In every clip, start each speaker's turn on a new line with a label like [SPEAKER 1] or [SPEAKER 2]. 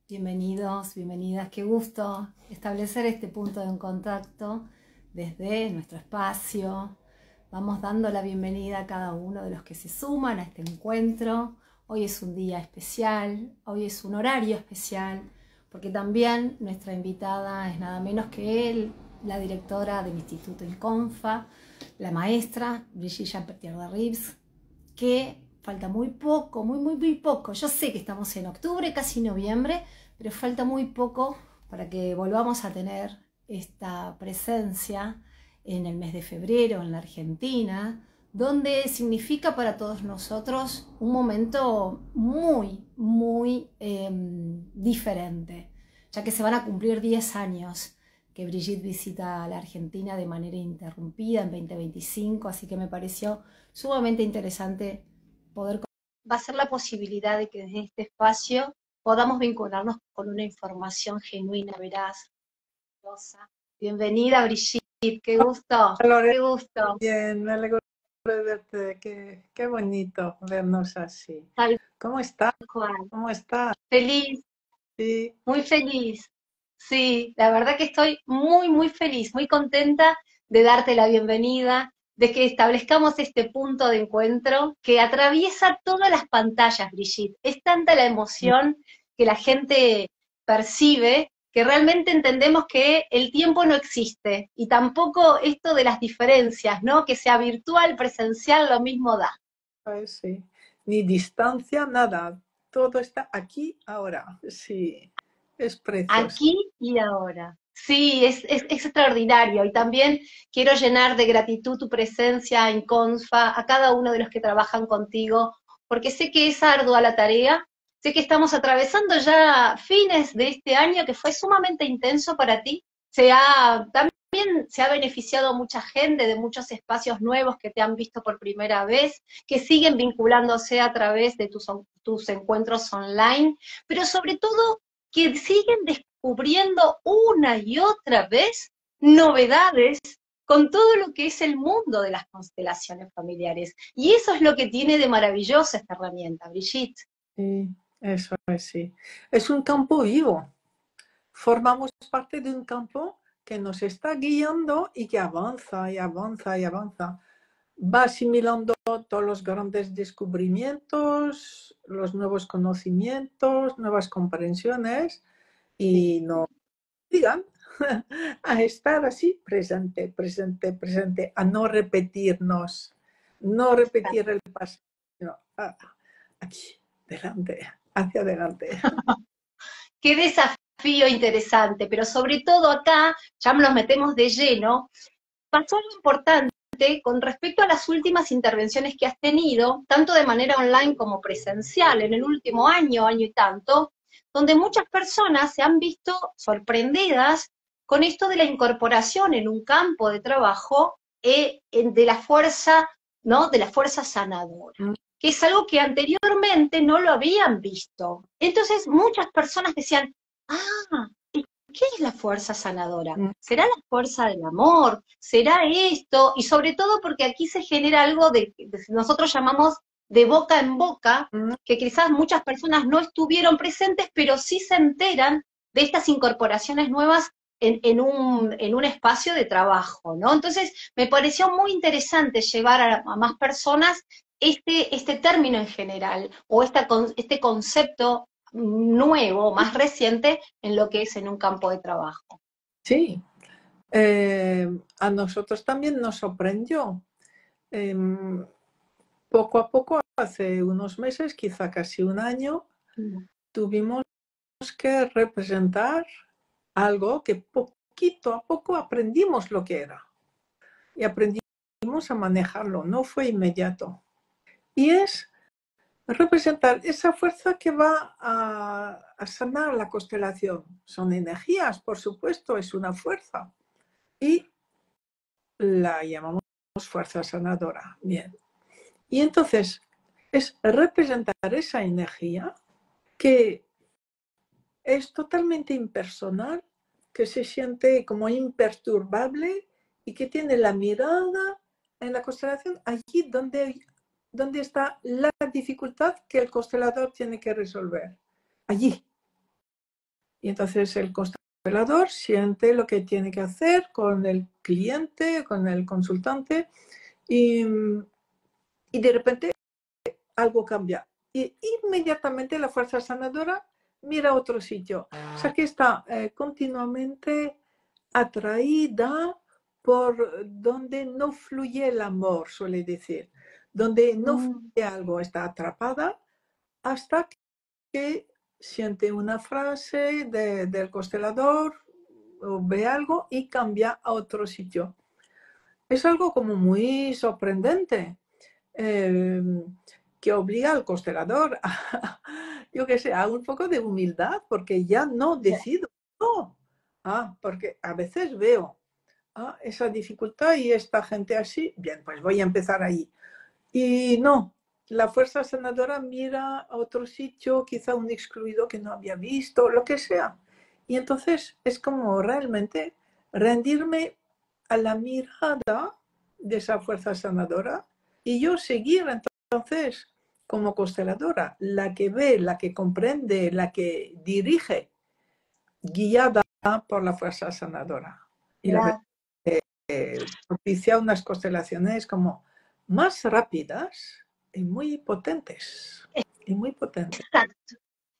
[SPEAKER 1] Bienvenidos, bienvenidas. Qué gusto establecer este punto de contacto desde nuestro espacio. Vamos dando la bienvenida a cada uno de los que se suman a este encuentro. Hoy es un día especial, hoy es un horario especial, porque también nuestra invitada es nada menos que la directora del Instituto Inconfa, la maestra Brigitte Jean-Pierre de Rives, que falta muy poco, muy poco. Yo sé que estamos en octubre, casi noviembre, pero falta muy poco para que volvamos a tener esta presencia en el mes de febrero en la Argentina, donde significa para todos nosotros un momento muy diferente, ya que se van a cumplir 10 años que Brigitte visita la Argentina de manera interrumpida en 2025, así que me pareció sumamente interesante poder. Va a ser la posibilidad de que desde este espacio podamos vincularnos con una información genuina, veraz, valiosa. Bienvenida, Brigitte, qué gusto,
[SPEAKER 2] Lorena,
[SPEAKER 1] qué gusto.
[SPEAKER 2] bien, me alegro de verte, qué bonito vernos así.
[SPEAKER 1] Tal
[SPEAKER 2] ¿Cómo estás?
[SPEAKER 1] cual.
[SPEAKER 2] ¿Cómo estás?
[SPEAKER 1] Feliz,
[SPEAKER 2] Sí,
[SPEAKER 1] muy feliz. Sí, la verdad que estoy muy feliz, muy contenta de darte la bienvenida, de que establezcamos este punto de encuentro que atraviesa todas las pantallas, Brigitte. Es tanta la emoción que la gente percibe que realmente entendemos que el tiempo no existe y tampoco esto de las diferencias, ¿no? Que sea virtual, presencial, lo mismo da.
[SPEAKER 2] pues sí. Ni distancia, nada. Todo está aquí, ahora. Sí, es precioso.
[SPEAKER 1] Aquí y ahora. Sí, es extraordinario. Y también quiero llenar de gratitud tu presencia en Confa, a cada uno de los que trabajan contigo, porque sé que es ardua la tarea, sé que estamos atravesando ya fines de este año que fue sumamente intenso para ti. También se ha beneficiado a mucha gente de muchos espacios nuevos que te han visto por primera vez, que siguen vinculándose a través de tus encuentros online, pero sobre todo que siguen descubriendo una y otra vez novedades con todo lo que es el mundo de las constelaciones familiares. Y eso es lo que tiene de maravillosa esta herramienta, Brigitte.
[SPEAKER 2] Sí, eso es, sí. Es un campo vivo. Formamos parte de un campo que nos está guiando y que avanza y avanza y avanza. Va asimilando todos los grandes descubrimientos, los nuevos conocimientos, nuevas comprensiones
[SPEAKER 1] Sí.
[SPEAKER 2] y nos digan a estar así presente, presente, presente, a no repetirnos, no repetir el pasado, sino aquí, delante, hacia adelante.
[SPEAKER 1] Qué desafío interesante, pero sobre todo acá, ya nos metemos de lleno, pasó algo importante con respecto a las últimas intervenciones que has tenido, tanto de manera online como presencial, en el último año, año y tanto, donde muchas personas se han visto sorprendidas con esto de la incorporación en un campo de trabajo de la fuerza, ¿no? De la fuerza sanadora, que es algo que anteriormente no lo habían visto. Entonces muchas personas decían, ah, ¿qué es la fuerza sanadora? ¿Será la fuerza del amor? ¿Será esto? Y sobre todo porque aquí se genera algo nosotros llamamos de boca en boca, que quizás muchas personas no estuvieron presentes, pero sí se enteran de estas incorporaciones nuevas en un espacio de trabajo, ¿no? Entonces, me pareció muy interesante llevar a más personas este término en general, o este concepto nuevo, más reciente, en lo que es en un campo de trabajo.
[SPEAKER 2] Sí, a nosotros también nos sorprendió. Eh, Poco a poco, hace unos meses, quizá casi un año, tuvimos que representar algo que poquito a poco aprendimos lo que era y aprendimos a manejarlo, no fue inmediato. Y es representar esa fuerza que va a sanar la constelación. Son energías, por supuesto, es una fuerza. Y la llamamos fuerza sanadora. Bien. Y entonces es representar esa energía que es totalmente impersonal, que se siente como imperturbable y que tiene la mirada en la constelación allí donde está la dificultad que el constelador tiene que resolver. Allí. Y entonces el constelador siente lo que tiene que hacer con el cliente, con el consultante, y de repente algo cambia. Y inmediatamente la fuerza sanadora mira a otro sitio. O sea que está continuamente atraída por donde no fluye el amor, suele decir. Donde no fluye algo, está atrapada hasta que siente una frase del constelador o ve algo y cambia a otro sitio. Es algo como muy sorprendente. Que obliga al constelador a, yo que sé, a un poco de humildad, porque ya no decido. No. Porque a veces veo esa dificultad y esta gente así, bien, pues voy a empezar ahí. Y no, la fuerza sanadora mira a otro sitio, quizá un excluido que no había visto, lo que sea. Y entonces es como realmente rendirme a la mirada de esa fuerza sanadora y yo seguir entonces como consteladora, la que ve, la que comprende, la que dirige, guiada por la fuerza sanadora. Y la verdad propicia unas constelaciones como más rápidas y muy potentes. Y muy potentes.
[SPEAKER 1] Exacto.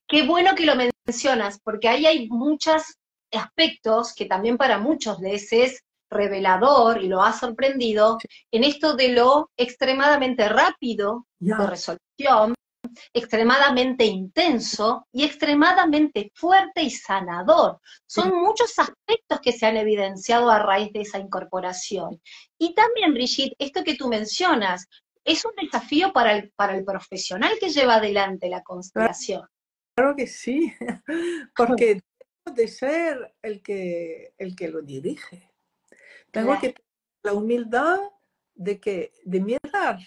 [SPEAKER 1] Qué bueno que lo mencionas, porque ahí hay muchos aspectos que también para muchos les es revelador y lo ha sorprendido en esto de lo extremadamente rápido de resolución, extremadamente intenso y extremadamente fuerte y sanador. Son muchos aspectos que se han evidenciado a raíz de esa incorporación. Y también, Brigitte, esto que tú mencionas, es un desafío para el profesional que lleva adelante la constelación.
[SPEAKER 2] Claro que sí, porque tengo de ser el que lo dirige. Tengo que tener la humildad de mirar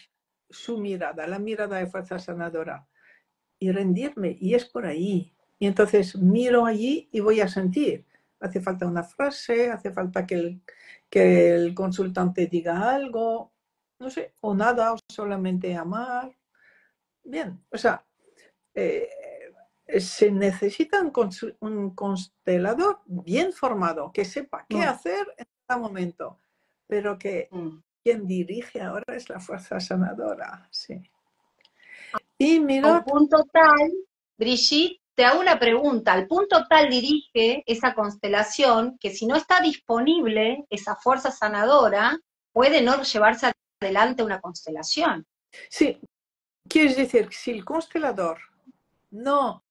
[SPEAKER 2] su mirada, la mirada de fuerza sanadora, y rendirme, y es por ahí. Y entonces miro allí y voy a sentir. Hace falta una frase, hace falta que el consultante diga algo, no sé, o nada, o solamente amar. Bien, o sea, se necesita un constelador bien formado, que sepa qué hacer en cada momento, pero que quien dirige ahora es la fuerza sanadora, sí. Y mira,
[SPEAKER 1] al punto tal, Brigitte, te hago una pregunta, al punto tal dirige esa constelación que si no está disponible esa fuerza sanadora, puede no llevarse adelante una constelación.
[SPEAKER 2] Sí, quiere decir que si el constelador no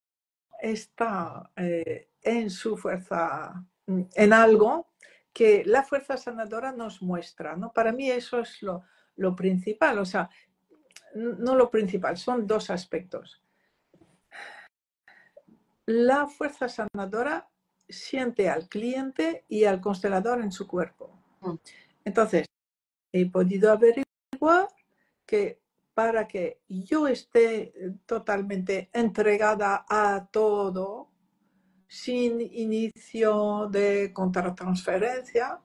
[SPEAKER 2] está en su fuerza, en algo que la fuerza sanadora nos muestra, ¿no? Para mí eso es lo principal, o sea, no lo principal, son dos aspectos. La fuerza sanadora siente al cliente y al constelador en su cuerpo. Entonces, he podido averiguar que para que yo esté totalmente entregada a todo, sin inicio de contratransferencia,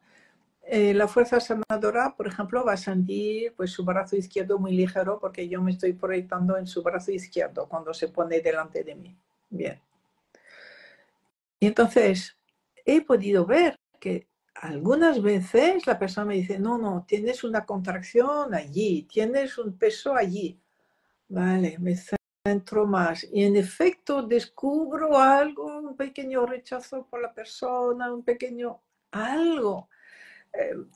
[SPEAKER 2] la fuerza sanadora, por ejemplo, va a sentir pues, su brazo izquierdo muy ligero porque yo me estoy proyectando en su brazo izquierdo cuando se pone delante de mí. Bien. Y entonces he podido ver que algunas veces la persona me dice, no, tienes una contracción allí, tienes un peso allí. Vale, me centro más. Y en efecto descubro algo, un pequeño rechazo por la persona, un pequeño algo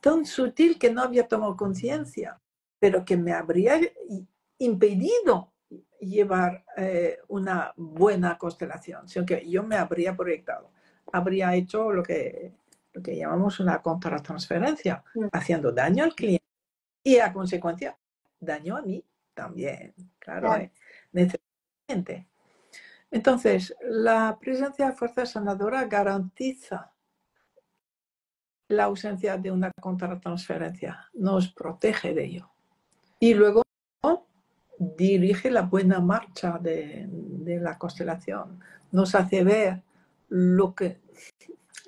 [SPEAKER 2] tan sutil que no había tomado conciencia, pero que me habría impedido llevar una buena constelación, sino que yo me habría proyectado, habría hecho lo que llamamos una contratransferencia, haciendo daño al cliente y a consecuencia daño a mí también, claro, necesariamente. Entonces, la presencia de fuerza sanadora garantiza la ausencia de una contratransferencia, nos protege de ello. Y luego dirige la buena marcha de la constelación, nos hace ver lo que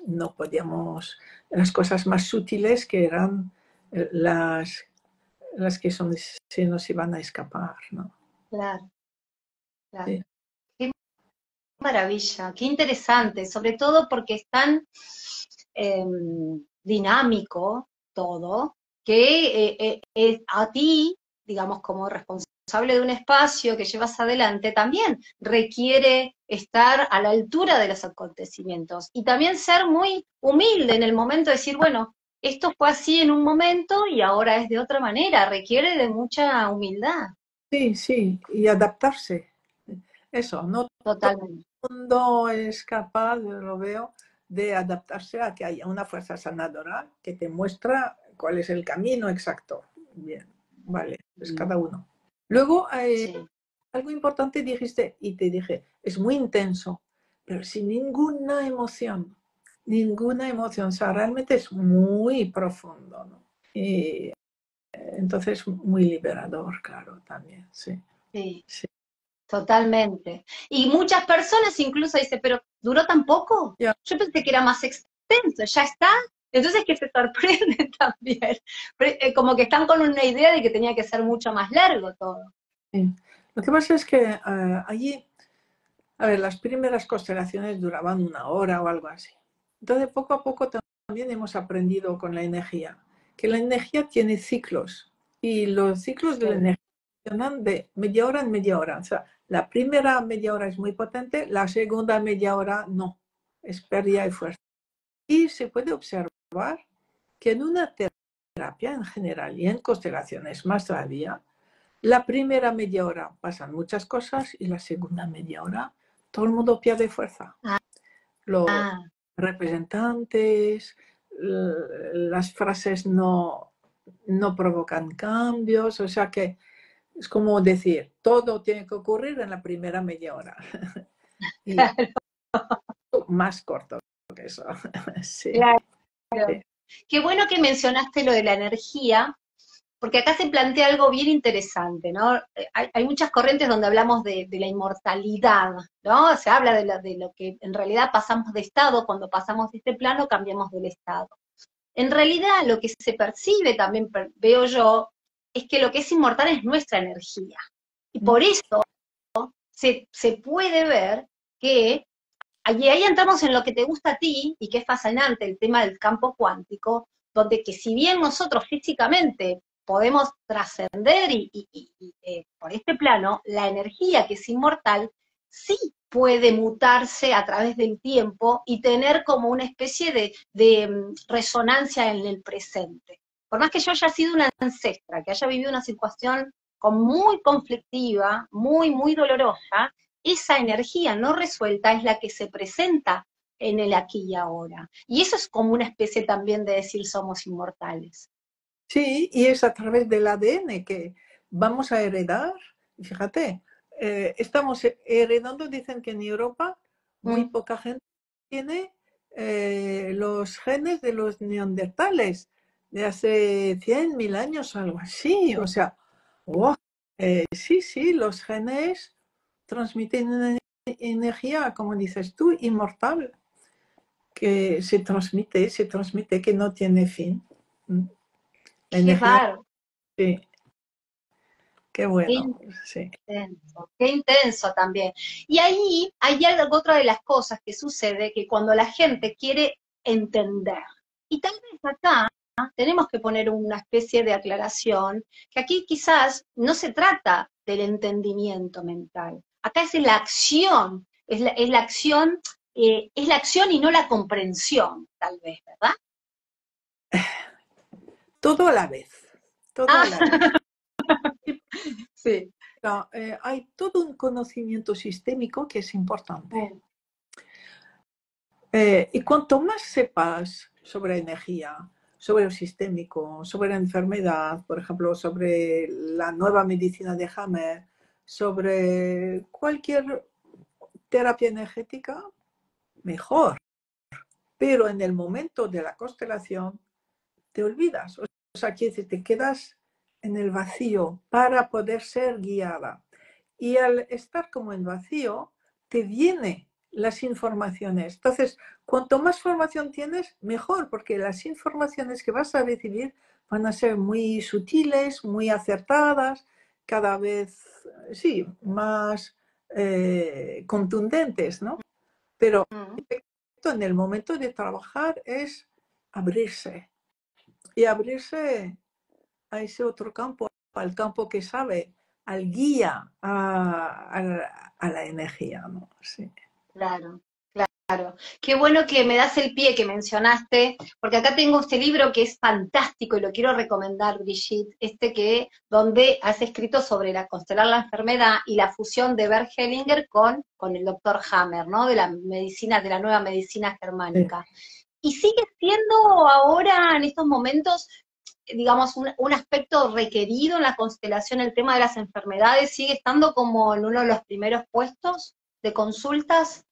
[SPEAKER 2] no podíamos, las cosas más sutiles que eran las que se nos iban a escapar, ¿no?
[SPEAKER 1] Claro, claro.
[SPEAKER 2] Sí.
[SPEAKER 1] maravilla, qué interesante, sobre todo porque es tan dinámico todo, que a ti, digamos, como responsable de un espacio que llevas adelante, también requiere estar a la altura de los acontecimientos y también ser muy humilde en el momento de decir, bueno, esto fue así en un momento y ahora es de otra manera, requiere de mucha humildad.
[SPEAKER 2] Sí, sí, y adaptarse. Eso, no todo
[SPEAKER 1] Totalmente.
[SPEAKER 2] el mundo es capaz, yo lo veo, de adaptarse a que haya una fuerza sanadora que te muestra cuál es el camino exacto. Bien, vale, es cada uno. Luego,
[SPEAKER 1] Sí.
[SPEAKER 2] algo importante dijiste, y te dije, es muy intenso, pero sin ninguna emoción, ninguna emoción, o sea, realmente es muy profundo, ¿no? Y entonces, muy liberador, claro, también, sí.
[SPEAKER 1] Sí.
[SPEAKER 2] Sí.
[SPEAKER 1] Totalmente. Y muchas personas incluso dicen, pero ¿duró tan poco?
[SPEAKER 2] Ya,
[SPEAKER 1] Yo pensé que era más extenso, ya está. Entonces que se sorprenden también. Como que están con una idea de que tenía que ser mucho más largo todo.
[SPEAKER 2] sí. Lo que pasa es que allí, a ver, las primeras constelaciones duraban una hora o algo así. Entonces, poco a poco también hemos aprendido con la energía, que la energía tiene ciclos y los ciclos de la
[SPEAKER 1] Sí.
[SPEAKER 2] energía funcionan de media hora en media hora. O sea, la primera media hora es muy potente, la segunda media hora no, es pérdida de fuerza. Y se puede observar que en una terapia en general y en constelaciones más todavía, la primera media hora pasan muchas cosas y la segunda media hora todo el mundo pierde fuerza. Los
[SPEAKER 1] Ah,
[SPEAKER 2] representantes, las frases no provocan cambios, o sea que es como decir, todo tiene que ocurrir en la primera media hora. Y más corto que eso. Sí,
[SPEAKER 1] claro.
[SPEAKER 2] sí.
[SPEAKER 1] Qué bueno que mencionaste lo de la energía, porque acá se plantea algo bien interesante, ¿no? Hay muchas corrientes donde hablamos de la inmortalidad, ¿no? Se habla de lo que en realidad pasamos de estado, cuando pasamos de este plano cambiamos del estado. En realidad lo que se percibe también, veo yo, es que lo que es inmortal es nuestra energía. Y por eso se puede ver que ahí entramos en lo que te gusta a ti y que es fascinante, el tema del campo cuántico, donde que si bien nosotros físicamente podemos trascender por este plano, la energía que es inmortal sí puede mutarse a través del tiempo y tener como una especie de resonancia en el presente. Por más que yo haya sido una ancestra, que haya vivido una situación muy conflictiva, muy dolorosa, esa energía no resuelta es la que se presenta en el aquí y ahora. Y eso es como una especie también de decir somos inmortales.
[SPEAKER 2] Sí, y es a través del ADN que vamos a heredar. Fíjate, estamos heredando, dicen que en Europa muy
[SPEAKER 1] Mm.
[SPEAKER 2] poca gente tiene los genes de los neandertales de hace 100.000 años o algo así. O sea, wow, sí, sí, los genes transmiten una energía, como dices tú, inmortal, que se transmite, que no tiene fin. La
[SPEAKER 1] Qué
[SPEAKER 2] energía,
[SPEAKER 1] bárbaro,
[SPEAKER 2] sí. Qué
[SPEAKER 1] qué
[SPEAKER 2] bueno, sí.
[SPEAKER 1] intenso, qué intenso también. Y ahí hay algo, otra de las cosas que sucede, que cuando la gente quiere entender, y tal vez acá tenemos que poner una especie de aclaración, que aquí quizás no se trata del entendimiento mental, acá es la acción, es la acción, es la acción y no la comprensión, tal vez, ¿verdad?
[SPEAKER 2] Todo a la vez, todo a
[SPEAKER 1] Ah,
[SPEAKER 2] la vez.
[SPEAKER 1] sí.
[SPEAKER 2] Pero, hay todo un conocimiento sistémico que es importante. Y cuanto más sepas sobre energía, sobre lo sistémico, sobre la enfermedad, por ejemplo, sobre la nueva medicina de Hammer, sobre cualquier terapia energética, mejor. Pero en el momento de la constelación te olvidas. O sea, quiere decir, te quedas en el vacío para poder ser guiada. Y al estar como en vacío, te vienen las informaciones. Entonces, cuanto más formación tienes, mejor, porque las informaciones que vas a recibir van a ser muy sutiles, muy acertadas, cada vez, sí, más contundentes, ¿no? Pero
[SPEAKER 1] Mm.
[SPEAKER 2] en el momento de trabajar es abrirse y abrirse a ese otro campo, al campo que sabe, al guía, a la energía, ¿no? Sí.
[SPEAKER 1] Claro, claro. Qué bueno que me das el pie que mencionaste, porque acá tengo este libro que es fantástico y lo quiero recomendar, Brigitte, donde has escrito sobre constelar la enfermedad y la fusión de Bert Hellinger con el doctor Hammer, ¿no? De la medicina, de la nueva medicina
[SPEAKER 2] Sí.
[SPEAKER 1] germánica. Y sigue siendo ahora, en estos momentos, digamos, un aspecto requerido en la constelación, el tema de las enfermedades, sigue estando como en uno de los primeros puestos de consultas.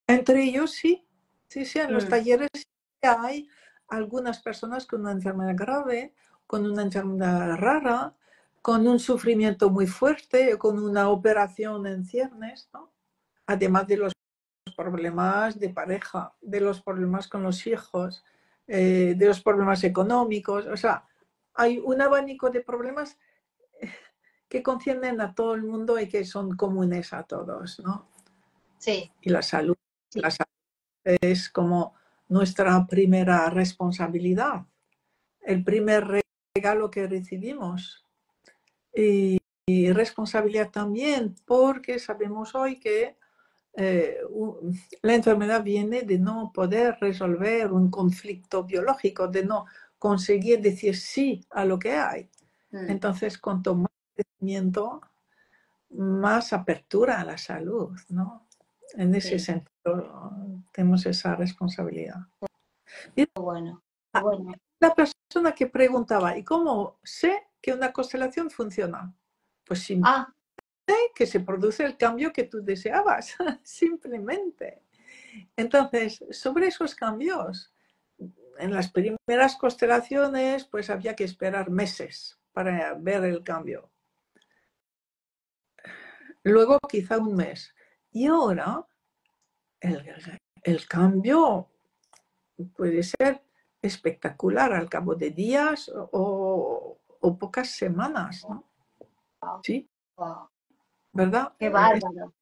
[SPEAKER 2] Entre ellos sí, sí, en los
[SPEAKER 1] Mm.
[SPEAKER 2] talleres sí hay algunas personas con una enfermedad grave, con una enfermedad rara, con un sufrimiento muy fuerte, con una operación en ciernes, ¿no? Además de los problemas de pareja, de los problemas con los hijos, de los problemas económicos. O sea, hay un abanico de problemas que conciernen a todo el mundo y que son comunes a todos, ¿no?
[SPEAKER 1] Sí,
[SPEAKER 2] Y la salud,
[SPEAKER 1] sí.
[SPEAKER 2] la salud es como nuestra primera responsabilidad, el primer regalo que recibimos. Y responsabilidad también, porque sabemos hoy que la enfermedad viene de no poder resolver un conflicto biológico, de no conseguir decir sí a lo que hay.
[SPEAKER 1] Mm.
[SPEAKER 2] Entonces, cuanto más crecimiento, más apertura a la salud, ¿no? En ese
[SPEAKER 1] Sí,
[SPEAKER 2] sentido, tenemos esa responsabilidad. Y
[SPEAKER 1] bueno, bueno.
[SPEAKER 2] la persona que preguntaba, ¿y cómo sé que una constelación funciona? Pues sí,
[SPEAKER 1] Ah,
[SPEAKER 2] que se produce el cambio que tú deseabas, simplemente. Entonces, sobre esos cambios, en las primeras constelaciones, pues había que esperar meses para ver el cambio. Luego quizá un mes. Y ahora el, el cambio puede ser espectacular al cabo de días o pocas semanas, ¿no? Sí,
[SPEAKER 1] wow,
[SPEAKER 2] ¿verdad?
[SPEAKER 1] qué bárbaro.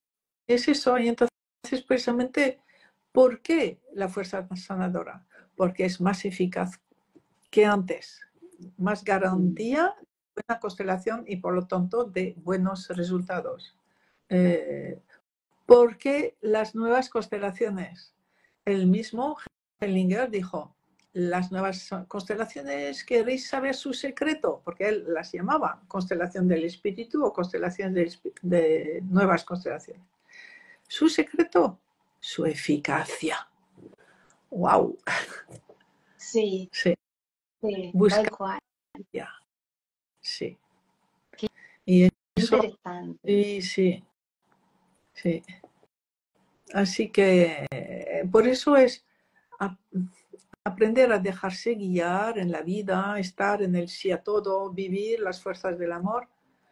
[SPEAKER 2] Es eso. Y entonces, precisamente, ¿por qué la fuerza sanadora? Porque es más eficaz que antes, más
[SPEAKER 1] Mm.
[SPEAKER 2] garantía de buena constelación y por lo tanto de buenos resultados. Porque las nuevas constelaciones, el mismo Hellinger dijo, las nuevas constelaciones, ¿queréis saber su secreto? Porque él las llamaba constelación del espíritu o constelación de nuevas constelaciones. Su secreto, su eficacia. ¡Wow!
[SPEAKER 1] Sí,
[SPEAKER 2] Sí,
[SPEAKER 1] sí, tal
[SPEAKER 2] busca
[SPEAKER 1] cual.
[SPEAKER 2] ya, sí.
[SPEAKER 1] Qué
[SPEAKER 2] Y eso,
[SPEAKER 1] interesante.
[SPEAKER 2] sí, sí, sí. Así que por eso es a- aprender a dejarse guiar en la vida, estar en el sí a todo, vivir las fuerzas del amor.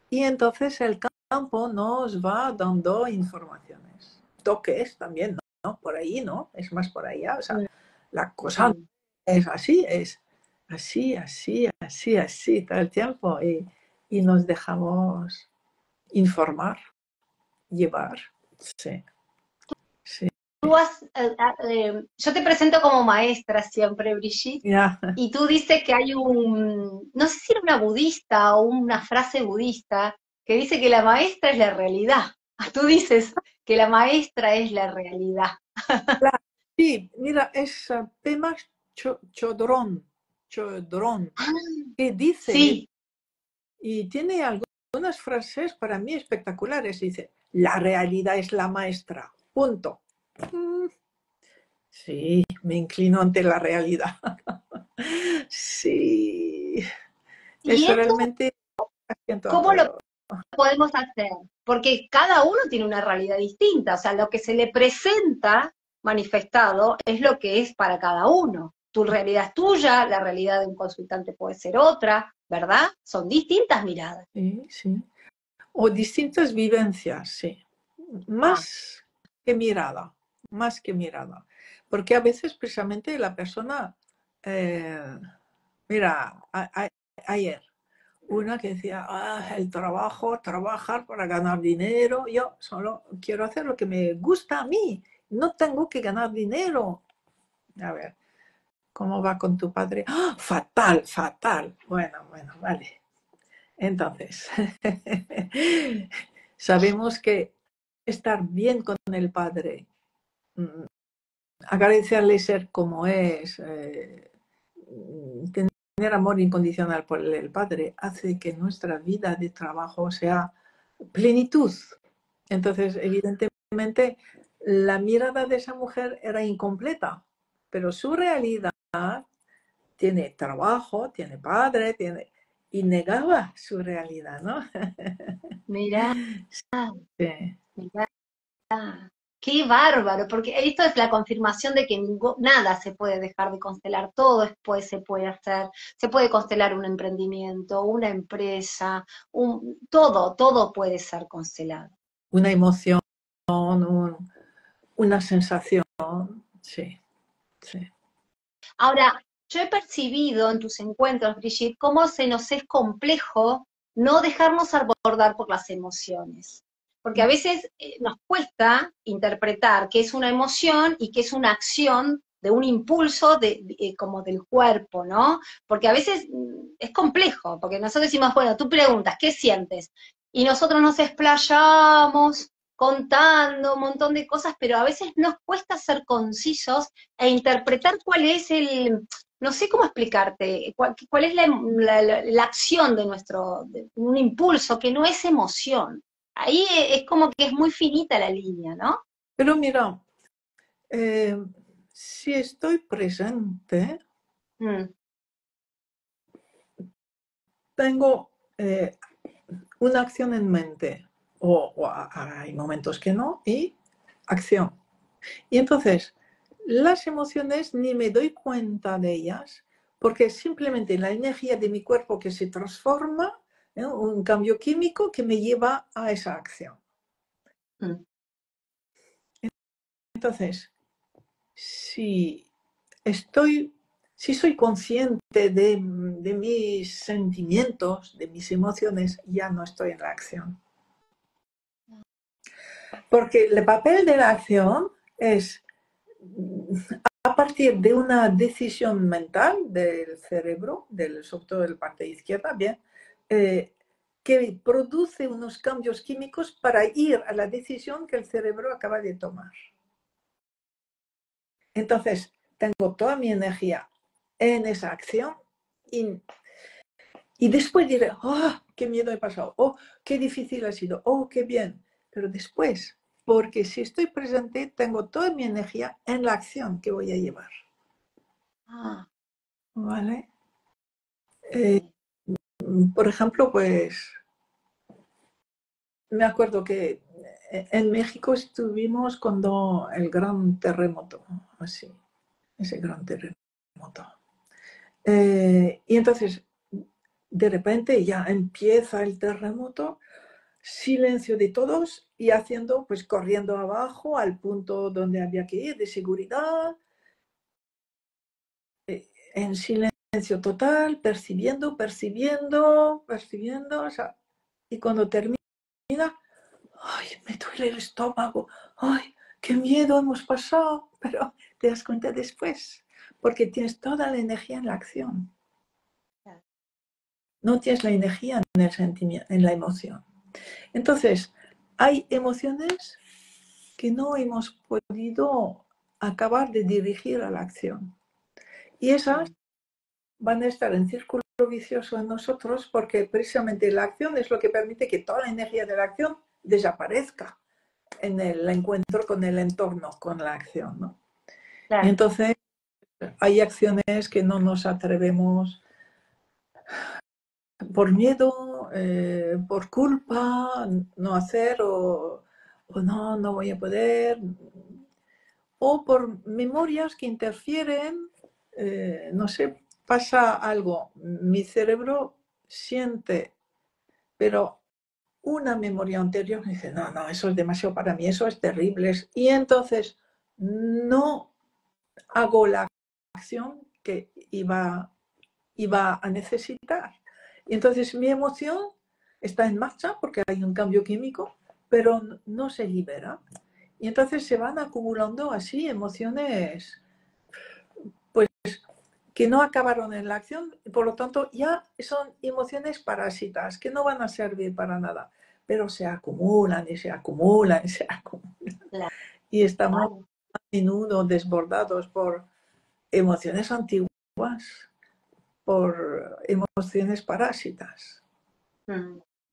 [SPEAKER 2] Y entonces el campo nos va dando informaciones. Toques también, ¿no? Por ahí, ¿no? Es más por allá. O sea,
[SPEAKER 1] Mm.
[SPEAKER 2] la cosa
[SPEAKER 1] Mm.
[SPEAKER 2] es así, así, todo el tiempo. Y nos dejamos informar, llevar. Sí, sí.
[SPEAKER 1] Yo te presento como maestra siempre, Brigitte,
[SPEAKER 2] Ya,
[SPEAKER 1] y tú dices que hay no sé si era una budista o una frase budista, que dice que la maestra es la realidad. Tú dices que la maestra es la realidad.
[SPEAKER 2] sí, mira, es Pema Chodron,
[SPEAKER 1] Ah,
[SPEAKER 2] que dice,
[SPEAKER 1] sí,
[SPEAKER 2] y tiene algunas frases para mí espectaculares. Dice, la realidad es la maestra, punto. Mm, sí, me inclino ante la realidad. Sí,
[SPEAKER 1] y
[SPEAKER 2] es
[SPEAKER 1] eso,
[SPEAKER 2] realmente asiento a
[SPEAKER 1] ¿cómo lo
[SPEAKER 2] todo.
[SPEAKER 1] podemos hacer? Porque cada uno tiene una realidad distinta, o sea, lo que se le presenta manifestado es lo que es para cada uno. Tu realidad es tuya, la realidad de un consultante puede ser otra, ¿verdad? Son distintas miradas.
[SPEAKER 2] Sí, sí. O distintas vivencias, sí.
[SPEAKER 1] Ah,
[SPEAKER 2] Más que mirada, más que mirada. Porque a veces precisamente la persona, mira, ayer una que decía, el trabajo, trabajar para ganar dinero. Yo solo quiero hacer lo que me gusta a mí. No tengo que ganar dinero. A ver, ¿cómo va con tu padre? ¡Ah! Fatal, fatal. Bueno, vale. Entonces, sabemos que estar bien con el padre, agradecerle ser como es, tener amor incondicional por el padre, hace que nuestra vida de trabajo sea plenitud. Entonces, evidentemente, la mirada de esa mujer era incompleta, pero su realidad tiene trabajo, tiene padre, y negaba su realidad, ¿no?
[SPEAKER 1] Mirá,
[SPEAKER 2] Sí.
[SPEAKER 1] mirá. Qué bárbaro, porque esto es la confirmación de que nada se puede dejar de constelar, todo después se puede hacer, se puede constelar un emprendimiento, una empresa, todo puede ser constelado.
[SPEAKER 2] Una emoción, una sensación, sí, sí.
[SPEAKER 1] Ahora, yo he percibido en tus encuentros, Brigitte, cómo se nos es complejo no dejarnos abordar por las emociones. Porque a veces nos cuesta interpretar qué es una emoción y qué es una acción de un impulso como del cuerpo, ¿no? Porque a veces es complejo, porque nosotros decimos, bueno, tú preguntas, ¿qué sientes? Y nosotros nos explayamos contando un montón de cosas, pero a veces nos cuesta ser concisos e interpretar cuál es no sé cómo explicarte, cuál es la acción de un impulso que no es emoción. Ahí es como que es muy finita la línea, ¿no?
[SPEAKER 2] Pero mira, si estoy presente, tengo una acción en mente, o hay momentos que no, y acción. Y entonces, las emociones ni me doy cuenta de ellas, porque es simplemente la energía de mi cuerpo que se transforma, un cambio químico que me lleva a esa acción. Entonces, si soy consciente de mis sentimientos, de mis emociones, ya no estoy en la acción. Porque el papel de la acción es a partir de una decisión mental del cerebro, sobre todo de la parte izquierda, bien, que produce unos cambios químicos para ir a la decisión que el cerebro acaba de tomar. Entonces, tengo toda mi energía en esa acción y después diré, oh, qué miedo he pasado, oh, qué difícil ha sido, oh, qué bien. Pero después, porque si estoy presente, tengo toda mi energía en la acción que voy a llevar. ¿Vale? Por ejemplo, pues me acuerdo que en México estuvimos cuando el gran terremoto, así, ese gran terremoto. Y entonces, de repente ya empieza el terremoto, silencio de todos y haciendo, pues corriendo abajo al punto donde había que ir de seguridad, en silencio total, percibiendo, o sea, y cuando termina, ay, me duele el estómago, ay, qué miedo hemos pasado, pero te das cuenta después, porque tienes toda la energía en la acción. No tienes la energía en el sentimiento, en la emoción. Entonces, hay emociones que no hemos podido acabar de dirigir a la acción. Y esas van a estar en círculo vicioso en nosotros porque precisamente la acción es lo que permite que toda la energía de la acción desaparezca en el encuentro con el entorno, con la acción, ¿no? Claro. Y entonces hay acciones que no nos atrevemos por miedo, por culpa, no hacer o no voy a poder, o por memorias que interfieren, no sé, pasa algo, mi cerebro siente, pero una memoria anterior me dice, no, eso es demasiado para mí, eso es terrible, y entonces no hago la acción que iba a necesitar. Y entonces mi emoción está en marcha porque hay un cambio químico, pero no se libera. Y entonces se van acumulando así emociones, pues, que no acabaron en la acción, y por lo tanto ya son emociones parásitas que no van a servir para nada, pero se acumulan y se acumulan y se acumulan. Y estamos a menudo desbordados por emociones antiguas, por emociones parásitas.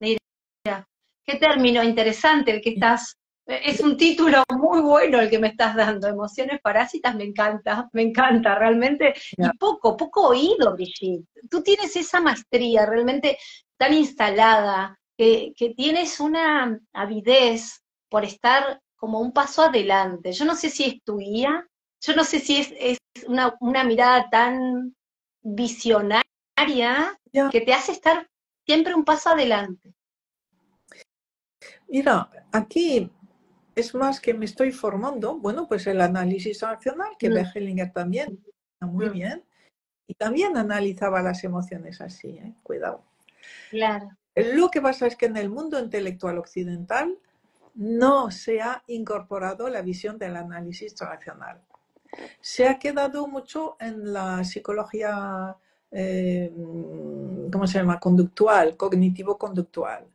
[SPEAKER 1] Mira, qué término interesante el que estás. Es un título muy bueno el que me estás dando. Emociones parásitas, me encanta realmente. Y poco oído, Brigitte. Tú tienes esa maestría realmente tan instalada, que tienes una avidez por estar como un paso adelante. Yo no sé si es tu guía, yo no sé si es una mirada tan visionaria que te hace estar siempre un paso adelante.
[SPEAKER 2] Mira, aquí es más que me estoy formando, bueno, pues el análisis racional, que Behelinger también, muy bien, y también analizaba las emociones así, cuidado.
[SPEAKER 1] Claro.
[SPEAKER 2] Lo que pasa es que en el mundo intelectual occidental no se ha incorporado la visión del análisis racional. Se ha quedado mucho en la psicología, ¿cómo se llama? Conductual, cognitivo-conductual.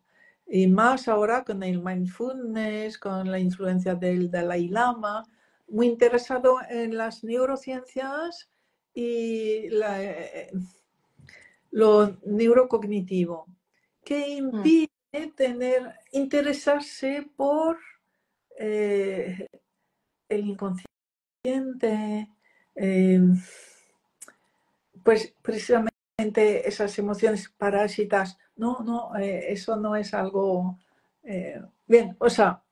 [SPEAKER 2] Y más ahora con el mindfulness, con la influencia del Dalai Lama, muy interesado en las neurociencias y lo neurocognitivo, que impide interesarse por el inconsciente, pues precisamente esas emociones parásitas. No, eso no es algo bien, o sea,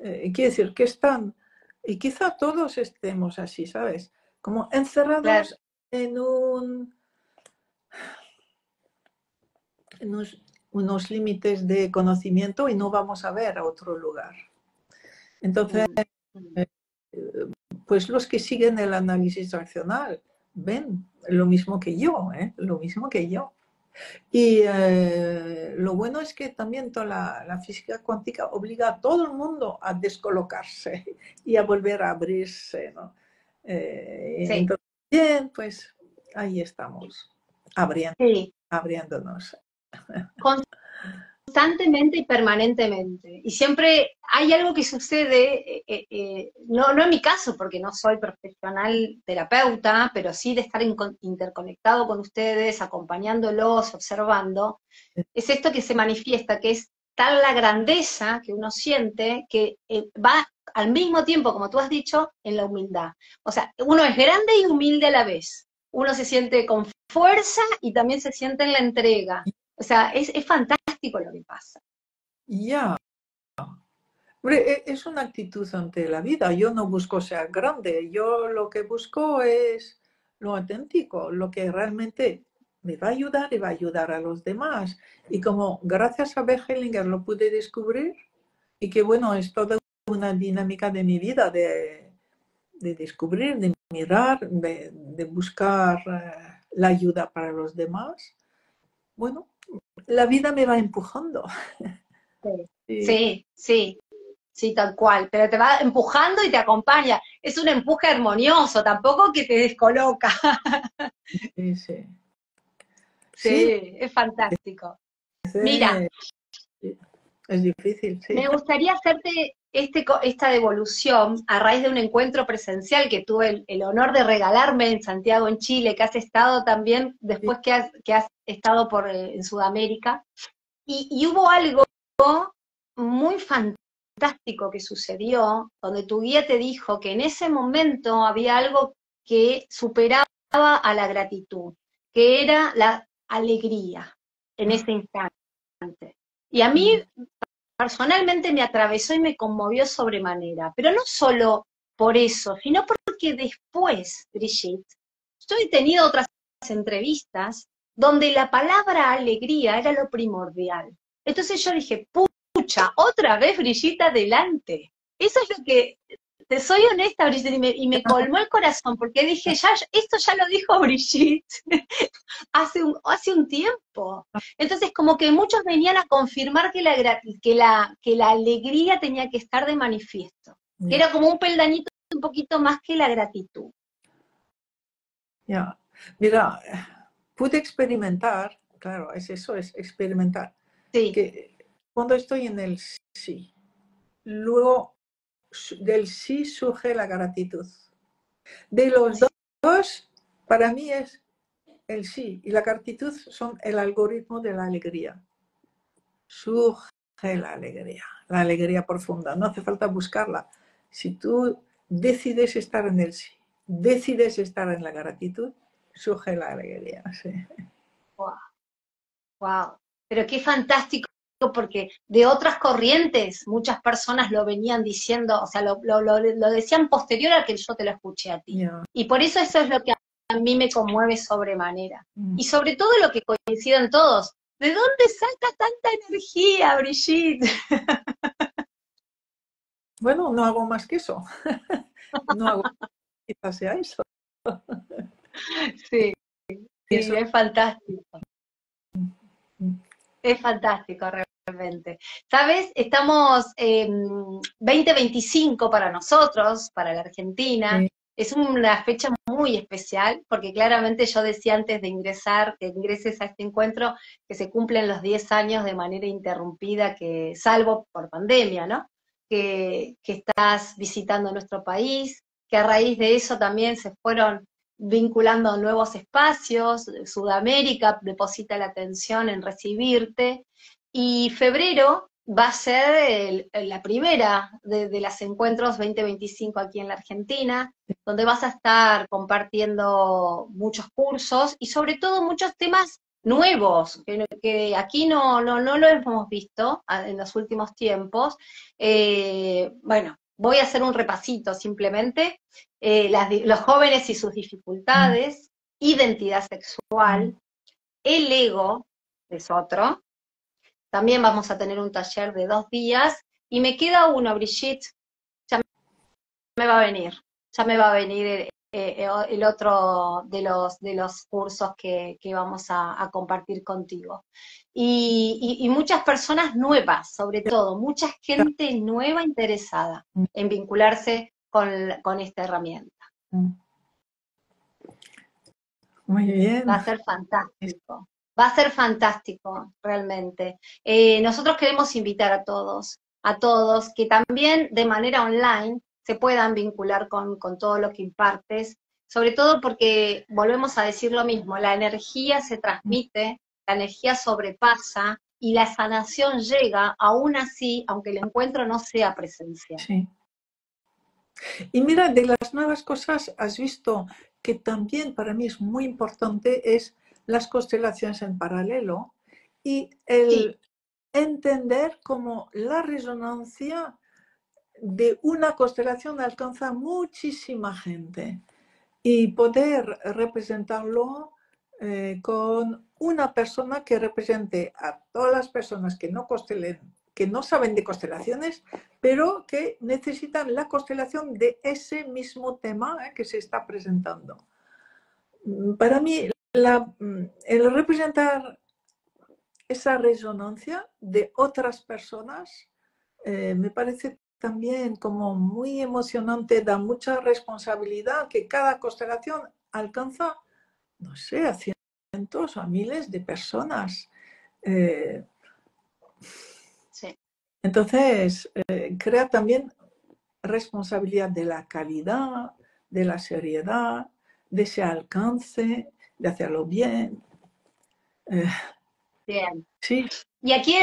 [SPEAKER 2] quiere decir que están, y quizá todos estemos así, ¿sabes? Como encerrados en unos límites de conocimiento y no vamos a ver a otro lugar. Entonces, pues los que siguen el análisis racional ven lo mismo que yo, lo mismo que yo. Y lo bueno es que también toda la física cuántica obliga a todo el mundo a descolocarse y a volver a abrirse, ¿no? Entonces, bien, pues ahí estamos, abriéndonos.
[SPEAKER 1] Constantemente y permanentemente. Y siempre hay algo que sucede, no en mi caso, porque no soy profesional terapeuta, pero sí de estar interconectado con ustedes, acompañándolos, observando, es esto que se manifiesta, que es tal la grandeza que uno siente que va al mismo tiempo, como tú has dicho, en la humildad. O sea, uno es grande y humilde a la vez. Uno se siente con fuerza y también se siente en la entrega. O sea, es fantástico lo que pasa.
[SPEAKER 2] Ya. Es una actitud ante la vida. Yo no busco ser grande. Yo lo que busco es lo auténtico, lo que realmente me va a ayudar y va a ayudar a los demás. Y como gracias a Behelinger lo pude descubrir, y que bueno, es toda una dinámica de mi vida de descubrir, de mirar, de buscar la ayuda para los demás. Bueno, la vida me va empujando.
[SPEAKER 1] Sí, tal cual, pero te va empujando y te acompaña. Es un empuje armonioso, tampoco que te descoloca. Sí, es fantástico. Mira,
[SPEAKER 2] es difícil, sí.
[SPEAKER 1] Me gustaría hacerte esta devolución a raíz de un encuentro presencial que tuve el honor de regalarme en Santiago, en Chile, que has estado también después que has estado en Sudamérica. Y hubo algo muy fantástico que sucedió, donde tu guía te dijo que en ese momento había algo que superaba a la gratitud, que era la alegría en ese instante. Y a mí personalmente me atravesó y me conmovió sobremanera, pero no solo por eso, sino porque después, Brigitte, yo he tenido otras entrevistas donde la palabra alegría era lo primordial. Entonces yo dije, pucha, otra vez Brigitte adelante. Eso es lo que te soy honesta, Brigitte, y me colmó el corazón, porque dije, ya, esto ya lo dijo Brigitte hace un tiempo. Entonces, como que muchos venían a confirmar que la alegría tenía que estar de manifiesto.
[SPEAKER 2] Ya,
[SPEAKER 1] Era como un peldañito un poquito más que la gratitud.
[SPEAKER 2] ya. Mira, pude experimentar, claro, es experimentar,
[SPEAKER 1] Sí,
[SPEAKER 2] que cuando estoy en el sí, luego del sí surge la gratitud. De los dos, para mí es el sí y la gratitud son el algoritmo de la alegría. Surge la alegría profunda. No hace falta buscarla. Si tú decides estar en el sí, decides estar en la gratitud, surge la alegría. Sí.
[SPEAKER 1] wow, wow. Pero qué fantástico, porque de otras corrientes muchas personas lo venían diciendo, o sea, lo decían posterior a que yo te lo escuché a ti.
[SPEAKER 2] Yeah.
[SPEAKER 1] Y por eso es lo que a mí me conmueve sobremanera.
[SPEAKER 2] Mm.
[SPEAKER 1] Y sobre todo lo que coinciden todos. ¿De dónde saca tanta energía, Brigitte?
[SPEAKER 2] Bueno, no hago más que eso. No hago quizás sea eso.
[SPEAKER 1] Sí,
[SPEAKER 2] Y
[SPEAKER 1] sí,
[SPEAKER 2] eso.
[SPEAKER 1] es fantástico. Es fantástico, realmente. ¿Sabes? Estamos en 2025 para nosotros, para la Argentina.
[SPEAKER 2] Sí.
[SPEAKER 1] Es una fecha muy especial, porque claramente yo decía antes de ingresar, que ingreses a este encuentro, que se cumplen los 10 años de manera interrumpida, que salvo por pandemia, ¿no? Que estás visitando nuestro país, que a raíz de eso también se fueron vinculando nuevos espacios, Sudamérica deposita la atención en recibirte, y febrero va a ser la primera de los encuentros 2025 aquí en la Argentina, donde vas a estar compartiendo muchos cursos y sobre todo muchos temas nuevos, que aquí no lo hemos visto en los últimos tiempos. Bueno, voy a hacer un repasito simplemente. Los jóvenes y sus dificultades, identidad sexual, el ego, es otro. También vamos a tener un taller de 2 días, y me queda uno, Brigitte, ya me va a venir, ya me va a venir el otro de los cursos que vamos a compartir contigo. Y muchas personas nuevas, sobre todo, mucha gente nueva interesada en vincularse con esta herramienta.
[SPEAKER 2] Muy bien.
[SPEAKER 1] Va a ser fantástico. Va a ser fantástico, realmente. Nosotros queremos invitar a todos, que también de manera online se puedan vincular con todo lo que impartes, sobre todo porque volvemos a decir lo mismo, la energía se transmite, la energía sobrepasa y la sanación llega aún así, aunque el encuentro no sea presencial.
[SPEAKER 2] Sí. Y mira, de las nuevas cosas has visto que también para mí es muy importante es las constelaciones en paralelo y el
[SPEAKER 1] Sí,
[SPEAKER 2] entender cómo la resonancia de una constelación alcanza muchísima gente y poder representarlo con una persona que represente a todas las personas que no constelen, que no saben de constelaciones, pero que necesitan la constelación de ese mismo tema que se está presentando. Para mí, el representar esa resonancia de otras personas me parece también como muy emocionante, da mucha responsabilidad que cada constelación alcanza, no sé, a cientos o a miles de personas.
[SPEAKER 1] sí.
[SPEAKER 2] Entonces, crea también responsabilidad de la calidad, de la seriedad, de ese alcance, de hacerlo bien.
[SPEAKER 1] Bien.
[SPEAKER 2] Sí,
[SPEAKER 1] Y aquí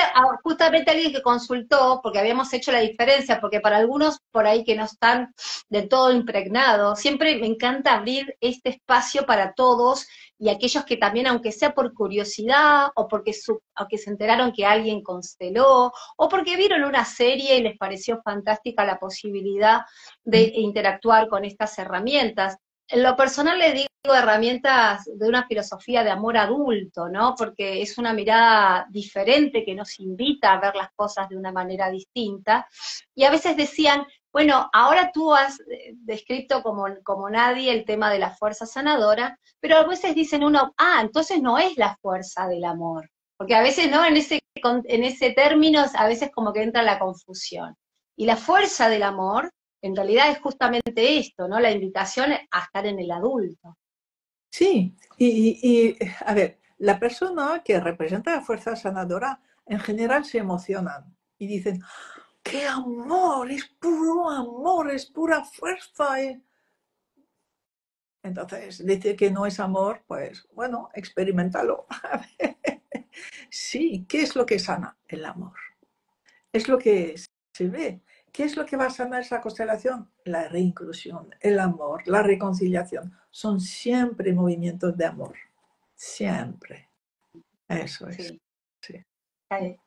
[SPEAKER 1] justamente alguien que consultó, porque habíamos hecho la diferencia, porque para algunos por ahí que no están del todo impregnados, siempre me encanta abrir este espacio para todos y aquellos que también, aunque sea por curiosidad o porque o que se enteraron que alguien consteló o porque vieron una serie y les pareció fantástica la posibilidad de interactuar con estas herramientas. En lo personal le digo herramientas de una filosofía de amor adulto, ¿no? Porque es una mirada diferente que nos invita a ver las cosas de una manera distinta. Y a veces decían, Bueno, ahora tú has descrito como nadie el tema de la fuerza sanadora, pero a veces dicen uno, entonces no es la fuerza del amor, porque a veces, ¿no? En ese término, a veces como que entra la confusión. Y la fuerza del amor, en realidad es justamente esto, ¿no? La invitación a estar en el adulto.
[SPEAKER 2] Sí, a ver, la persona que representa la fuerza sanadora en general se emocionan y dicen, ¡qué amor! Es pura fuerza. Entonces, decir que no es amor, pues bueno, experimentalo. Sí, ¿qué es lo que sana? El amor. Es lo que se ve. ¿Qué es lo que va a sanar esa constelación? La reinclusión, el amor, la reconciliación. Son siempre movimientos de amor. Siempre. Eso es.
[SPEAKER 1] Sí.
[SPEAKER 2] Sí.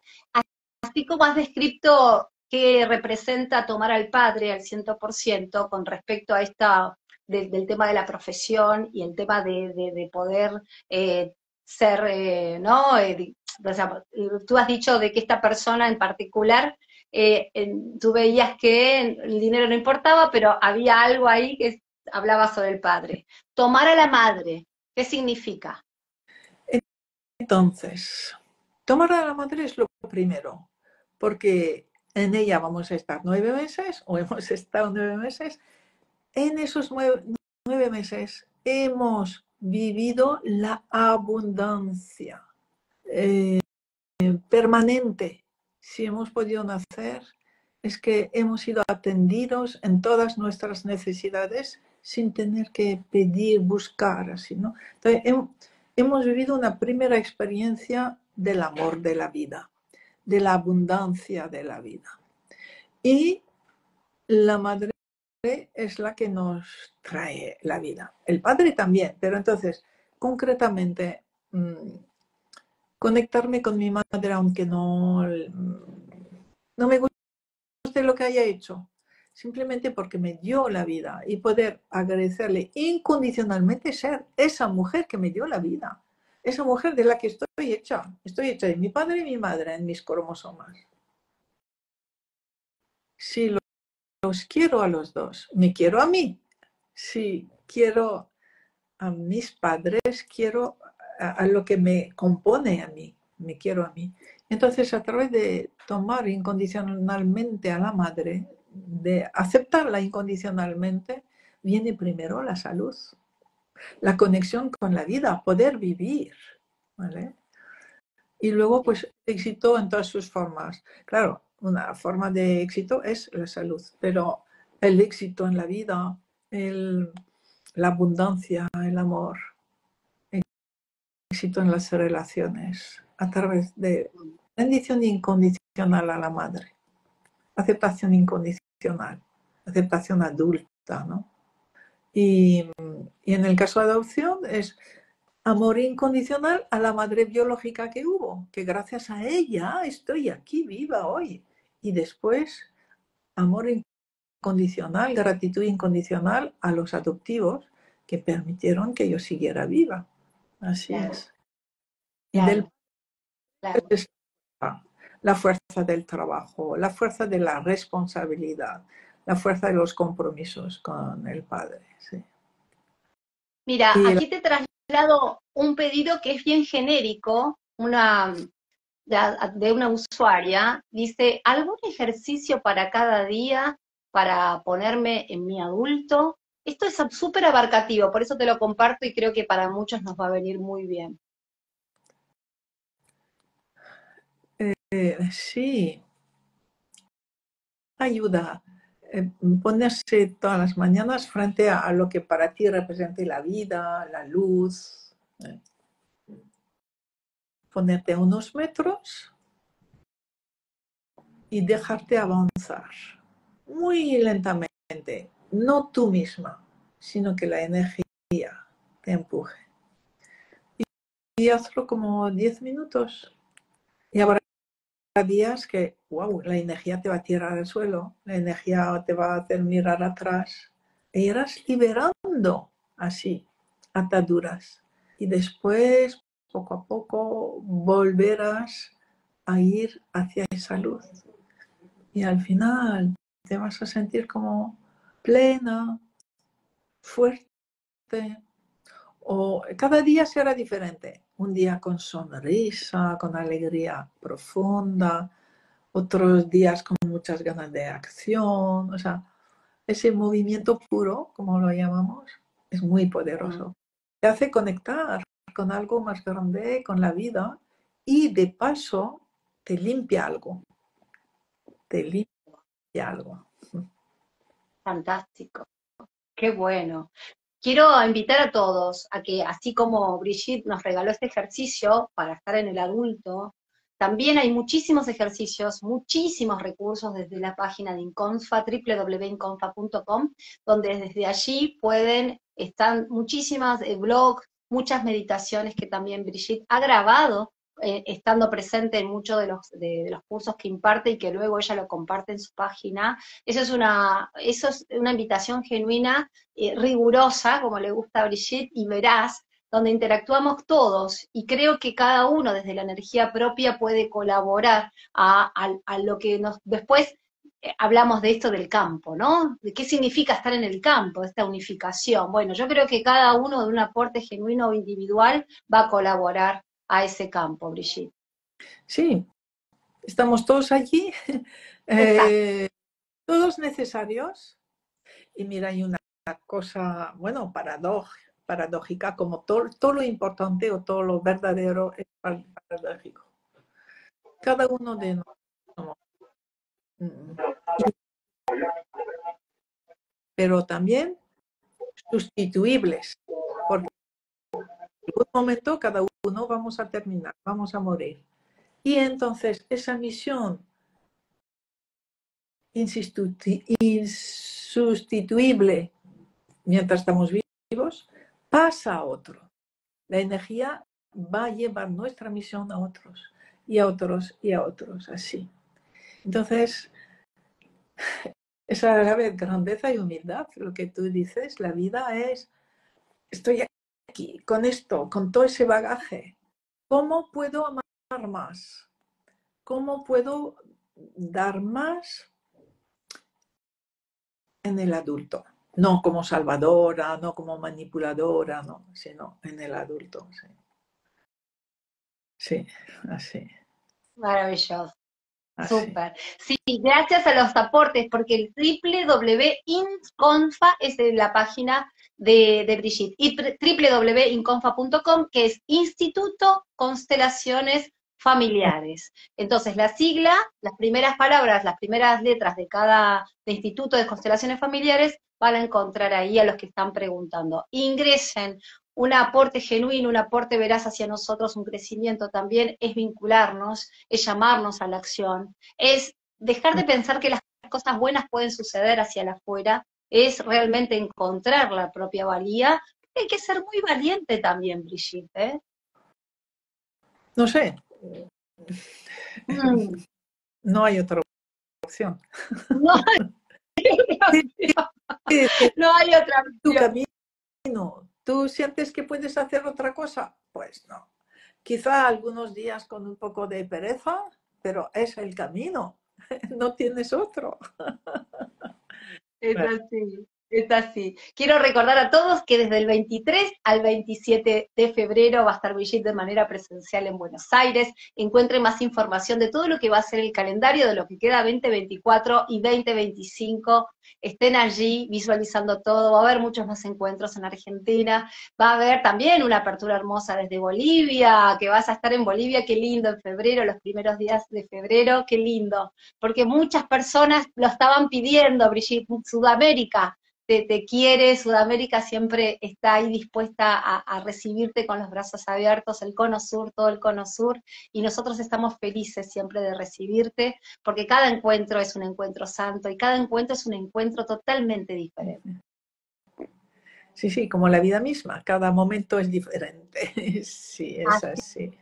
[SPEAKER 1] Así como has descrito qué representa tomar al padre al 100% con respecto a del tema de la profesión y el tema de poder ser, ¿no? O sea, tú has dicho de que esta persona en particular, tú veías que el dinero no importaba, pero había algo ahí que hablaba sobre el padre. Tomar a la madre, ¿qué significa?
[SPEAKER 2] Entonces, tomar a la madre es lo primero, porque en ella vamos a estar 9 meses o hemos estado 9 meses. En esos 9 meses hemos vivido la abundancia permanente. Si hemos podido nacer, es que hemos sido atendidos en todas nuestras necesidades sin tener que pedir, buscar, así, ¿no? Entonces, hemos vivido una primera experiencia del amor de la vida, de la abundancia de la vida. Y la madre es la que nos trae la vida. El padre también, pero entonces, concretamente, conectarme con mi madre, aunque no me guste lo que haya hecho, simplemente porque me dio la vida y poder agradecerle incondicionalmente ser esa mujer que me dio la vida, esa mujer de la que estoy hecha de mi padre y mi madre en mis cromosomas. Si los quiero a los dos, me quiero a mí. Si quiero a mis padres, quiero a lo que me compone a mí, me quiero a mí. Entonces, a través de tomar incondicionalmente a la madre, de aceptarla incondicionalmente, viene primero la salud, la conexión con la vida, poder vivir, ¿vale? Y luego, pues, éxito en todas sus formas. Claro, una forma de éxito es la salud, pero el éxito en la vida, la abundancia, el amor, éxito en las relaciones a través de bendición incondicional a la madre, aceptación incondicional, aceptación adulta, ¿no? Y en el caso de adopción es amor incondicional a la madre biológica que hubo, que gracias a ella estoy aquí viva hoy. Y después amor incondicional, gratitud incondicional a los adoptivos que permitieron que yo siguiera viva. Así
[SPEAKER 1] Claro,
[SPEAKER 2] es. Y
[SPEAKER 1] claro,
[SPEAKER 2] del
[SPEAKER 1] claro.
[SPEAKER 2] la fuerza del trabajo, la fuerza de la responsabilidad, la fuerza de los compromisos con el padre. Sí.
[SPEAKER 1] Mira,
[SPEAKER 2] Y
[SPEAKER 1] aquí te traslado un pedido que es bien genérico, de una usuaria, dice, ¿algún ejercicio para cada día para ponerme en mi adulto? Esto es súper abarcativo, por eso te lo comparto y creo que para muchos nos va a venir muy bien.
[SPEAKER 2] sí, ayuda ponerse todas las mañanas frente a lo que para ti represente la vida, la luz, ponerte a unos metros y dejarte avanzar muy lentamente, no tú misma, sino que la energía te empuje. Y hazlo como 10 minutos. Y habrá días que, wow, la energía te va a tirar al suelo, la energía te va a hacer mirar atrás. E irás liberando así ataduras. Y después, poco a poco, volverás a ir hacia esa luz. Y al final te vas a sentir como plena, fuerte, o cada día será diferente. Un día con sonrisa, con alegría profunda, otros días con muchas ganas de acción. O sea, ese movimiento puro, como lo llamamos, es muy poderoso. Te hace conectar con algo más grande, con la vida, y de paso te limpia algo. Te limpia algo.
[SPEAKER 1] Fantástico. Qué bueno. Quiero invitar a todos a que, así como Brigitte nos regaló este ejercicio para estar en el adulto, también hay muchísimos ejercicios, muchísimos recursos desde la página de Inconfa, www.inconfa.com, donde desde allí están muchísimas blogs, muchas meditaciones que también Brigitte ha grabado, estando presente en muchos de los cursos que imparte y que luego ella lo comparte en su página. Eso es una invitación genuina, rigurosa, como le gusta a Brigitte, y veraz, donde interactuamos todos, y creo que cada uno desde la energía propia puede colaborar a lo que después hablamos de esto del campo, ¿no? ¿De qué significa estar en el campo, esta unificación? Bueno, yo creo que cada uno de un aporte genuino o individual va a colaborar a ese campo, Brigitte.
[SPEAKER 2] Sí, estamos todos allí, todos necesarios. Y mira, hay una cosa, bueno, paradójica, como todo lo importante o todo lo verdadero es paradójico. Cada uno de nosotros, pero también sustituibles, porque en algún momento cada uno vamos a terminar, vamos a morir. Y entonces esa misión insustituible mientras estamos vivos pasa a otro. La energía va a llevar nuestra misión a otros y a otros y a otros, así. Entonces, esa a la vez grandeza y humildad, lo que tú dices, la vida es, estoy aquí con esto, con todo ese bagaje. ¿Cómo puedo amar más? ¿Cómo puedo dar más en el adulto? No como salvadora, no como manipuladora, no, sino en el adulto. Sí, sí, así.
[SPEAKER 1] Maravilloso.
[SPEAKER 2] Así.
[SPEAKER 1] Súper. Sí, gracias a los aportes, porque el www.inconfa es de la página de Brigitte, y www.inconfa.com, que es Instituto Constelaciones Familiares. Entonces, la sigla, las primeras palabras, las primeras letras de Instituto de Constelaciones Familiares, van a encontrar ahí a los que están preguntando. Ingresen. Un aporte genuino, un aporte veraz hacia nosotros, un crecimiento también, es vincularnos, es llamarnos a la acción, es dejar de pensar que las cosas buenas pueden suceder hacia el afuera, es realmente encontrar la propia valía. Hay que ser muy valiente también, Brigitte, ¿eh?
[SPEAKER 2] No sé,
[SPEAKER 1] Mm,
[SPEAKER 2] no hay otra opción.
[SPEAKER 1] no hay otra opción. No hay otra
[SPEAKER 2] Tu
[SPEAKER 1] opción.
[SPEAKER 2] camino. ¿Tú sientes que puedes hacer otra cosa? Pues no. Quizá algunos días con un poco de pereza, pero es el camino. No tienes otro.
[SPEAKER 1] Es así, es así. Quiero recordar a todos que desde el 23 al 27 de febrero va a estar Brigitte de manera presencial en Buenos Aires. Encuentren más información de todo lo que va a ser el calendario, de lo que queda 2024 y 2025. Estén allí visualizando todo. Va a haber muchos más encuentros en Argentina. Va a haber también una apertura hermosa desde Bolivia, que vas a estar en Bolivia, qué lindo, en febrero, los primeros días de febrero, qué lindo. Porque muchas personas lo estaban pidiendo, Brigitte. Sudamérica te quiere, Sudamérica siempre está ahí dispuesta a recibirte con los brazos abiertos, el Cono Sur, todo el Cono Sur, y nosotros estamos felices siempre de recibirte, porque cada encuentro es un encuentro santo, y cada encuentro es un encuentro totalmente diferente.
[SPEAKER 2] Sí, sí, como la vida misma. Cada momento es diferente. Sí, es así.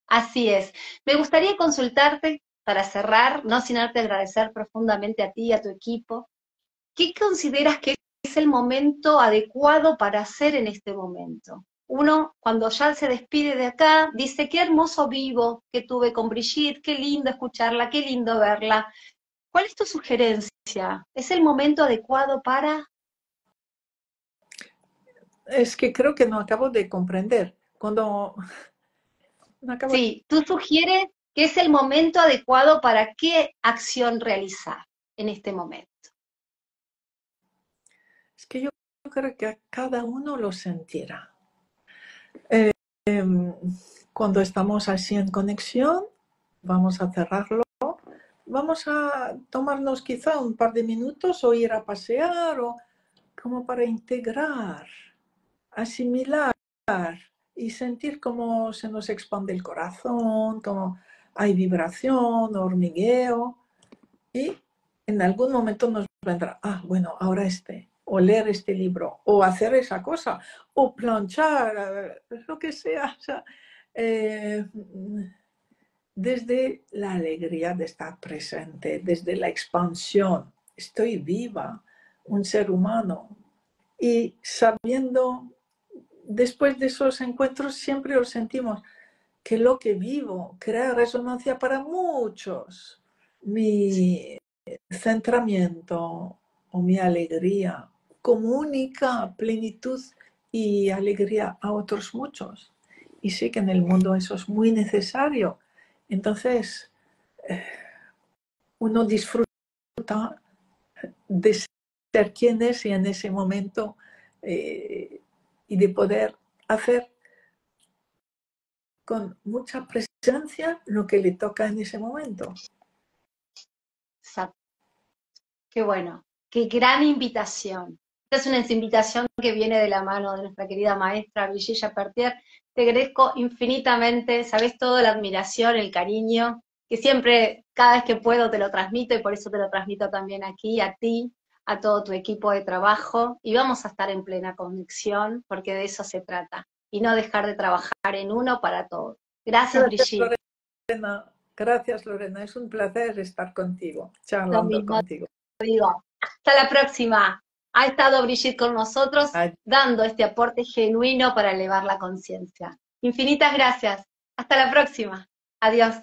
[SPEAKER 1] Así es. Me gustaría consultarte para cerrar, no sin antes agradecer profundamente a ti y a tu equipo. ¿Qué consideras que es el momento adecuado para hacer en este momento? Uno, cuando ya se despide de acá, dice, qué hermoso vivo que tuve con Brigitte, qué lindo escucharla, qué lindo verla. ¿Cuál es tu sugerencia? ¿Es el momento adecuado para...?
[SPEAKER 2] Es que creo que no acabo de comprender. Cuando no acabo,
[SPEAKER 1] Sí, tú sugieres que es el momento adecuado para qué acción realizar en este momento.
[SPEAKER 2] es que yo creo que a cada uno lo sentirá. Cuando estamos así en conexión, vamos a cerrarlo. Vamos a tomarnos quizá un par de minutos o ir a pasear o como para integrar, asimilar y sentir cómo se nos expande el corazón, cómo hay vibración, hormigueo y en algún momento nos vendrá, bueno, ahora o leer este libro, o hacer esa cosa, o planchar, lo que sea. O sea, eh, desde la alegría de estar presente, desde la expansión, estoy viva, un ser humano, y sabiendo, después de esos encuentros siempre lo sentimos, que lo que vivo crea resonancia para muchos. Mi centramiento o mi alegría comunica plenitud y alegría a otros muchos. Y sé que en el mundo eso es muy necesario. Entonces, uno disfruta de ser quien es y en ese momento y de poder hacer con mucha presencia lo que le toca en ese momento.
[SPEAKER 1] Exacto. Qué bueno, qué gran invitación. Esta es una invitación que viene de la mano de nuestra querida maestra Brigitte Chapertier. Te agradezco infinitamente, sabes todo, la admiración, el cariño, que siempre, cada vez que puedo, te lo transmito y por eso te lo transmito también aquí, a ti, a todo tu equipo de trabajo. Y vamos a estar en plena conexión, porque de eso se trata. Y no dejar de trabajar en uno para todos. Gracias,
[SPEAKER 2] Gracias,
[SPEAKER 1] Brigitte.
[SPEAKER 2] Lorena. Gracias, Lorena. Es un placer estar contigo,
[SPEAKER 1] Lo
[SPEAKER 2] charlando
[SPEAKER 1] mismo
[SPEAKER 2] contigo.
[SPEAKER 1] digo. Hasta la próxima. Ha estado Brigitte con nosotros
[SPEAKER 2] Adiós.
[SPEAKER 1] dando este aporte genuino para elevar la conciencia. Infinitas gracias. Hasta la próxima. Adiós.